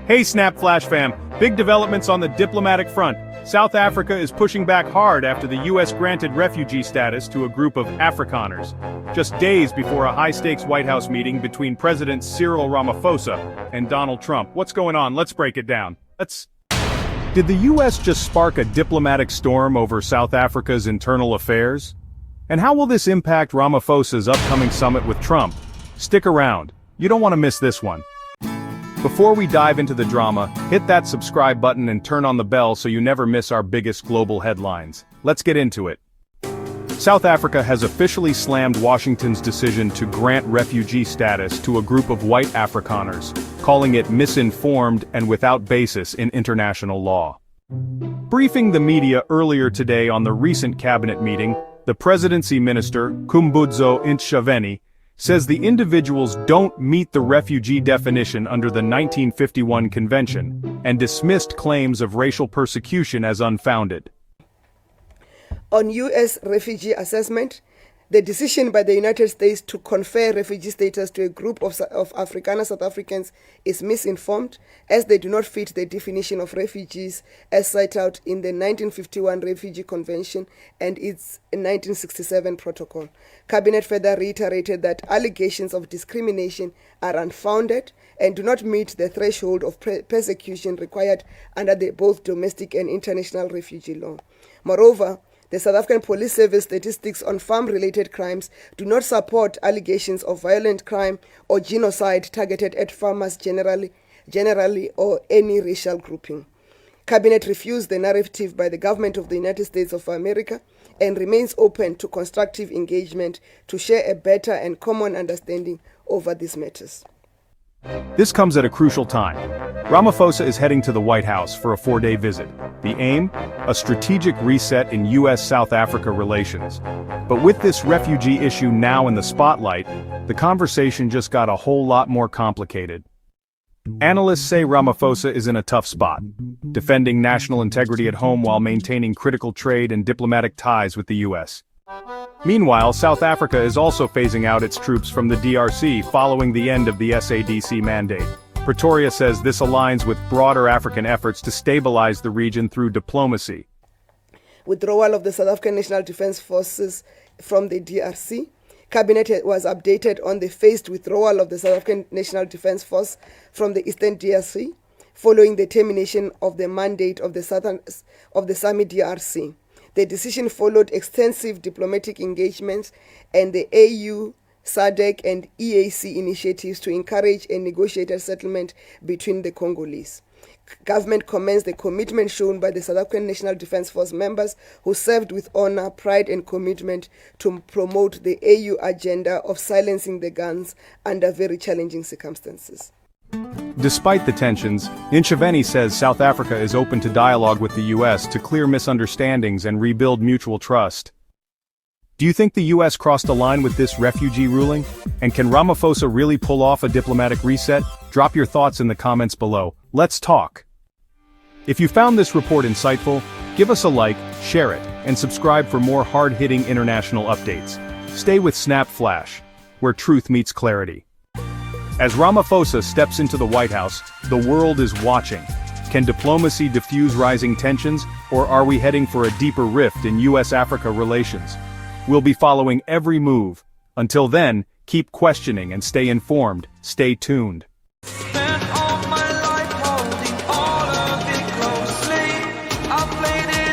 Hey SnapFlash fam, big developments on the diplomatic front. South Africa is pushing back hard after the US granted refugee status to a group of Afrikaners. Just days before a high-stakes White House meeting between President Cyril Ramaphosa and Donald Trump. What's going on? Let's break it down. Did the US just spark a diplomatic storm over South Africa's internal affairs? And how will this impact Ramaphosa's upcoming summit with Trump? Stick around. You don't want to miss this one. Before we dive into the drama, hit that subscribe button and turn on the bell so you never miss our biggest global headlines. Let's get into it. South Africa has officially slammed Washington's decision to grant refugee status to a group of white Afrikaners, calling it misinformed and without basis in international law. Briefing the media earlier today on the recent cabinet meeting, the presidency minister, Khumbudzo Ntshavheni, says the individuals don't meet the refugee definition under the 1951 convention, and dismissed claims of racial persecution as unfounded. On U.S. refugee assessment, the decision by the United States to confer refugee status to a group of Afrikaner South Africans is misinformed, as they do not fit the definition of refugees as set out in the 1951 Refugee Convention and its 1967 protocol. Cabinet further reiterated that allegations of discrimination are unfounded and do not meet the threshold of persecution required under both domestic and international refugee law. Moreover, the South African Police Service statistics on farm-related crimes do not support allegations of violent crime or genocide targeted at farmers generally or any racial grouping. Cabinet refused the narrative by the government of the United States of America and remains open to constructive engagement to share a better and common understanding over these matters. This comes at a crucial time. Ramaphosa is heading to the White House for a 4-day visit. The aim? A strategic reset in US-South Africa relations. But with this refugee issue now in the spotlight, the conversation just got a whole lot more complicated. Analysts say Ramaphosa is in a tough spot, defending national integrity at home while maintaining critical trade and diplomatic ties with the US. Meanwhile, South Africa is also phasing out its troops from the DRC following the end of the SADC mandate. Pretoria says this aligns with broader African efforts to stabilize the region through diplomacy. Withdrawal of the South African National Defence Forces from the DRC. Cabinet was updated on the phased withdrawal of the South African National Defence Force from the Eastern DRC, following the termination of the mandate of the SAMI DRC. The decision followed extensive diplomatic engagements and the AU, SADC and EAC initiatives to encourage a negotiated settlement between the Congolese. Government commends the commitment shown by the South African National Defence Force members who served with honor, pride and commitment to promote the AU agenda of silencing the guns under very challenging circumstances. Despite the tensions, Ntshavheni says South Africa is open to dialogue with the US to clear misunderstandings and rebuild mutual trust. Do you think the US crossed a line with this refugee ruling? And can Ramaphosa really pull off a diplomatic reset? Drop your thoughts in the comments below. Let's talk. If you found this report insightful, give us a like, share it, and subscribe for more hard-hitting international updates. Stay with SnapFlash, where truth meets clarity. As Ramaphosa steps into the White House, the world is watching. Can diplomacy diffuse rising tensions, or are we heading for a deeper rift in US-Africa relations? We'll be following every move. Until then, keep questioning and stay informed. Stay tuned. Spent all my life holding all of it closely. I played it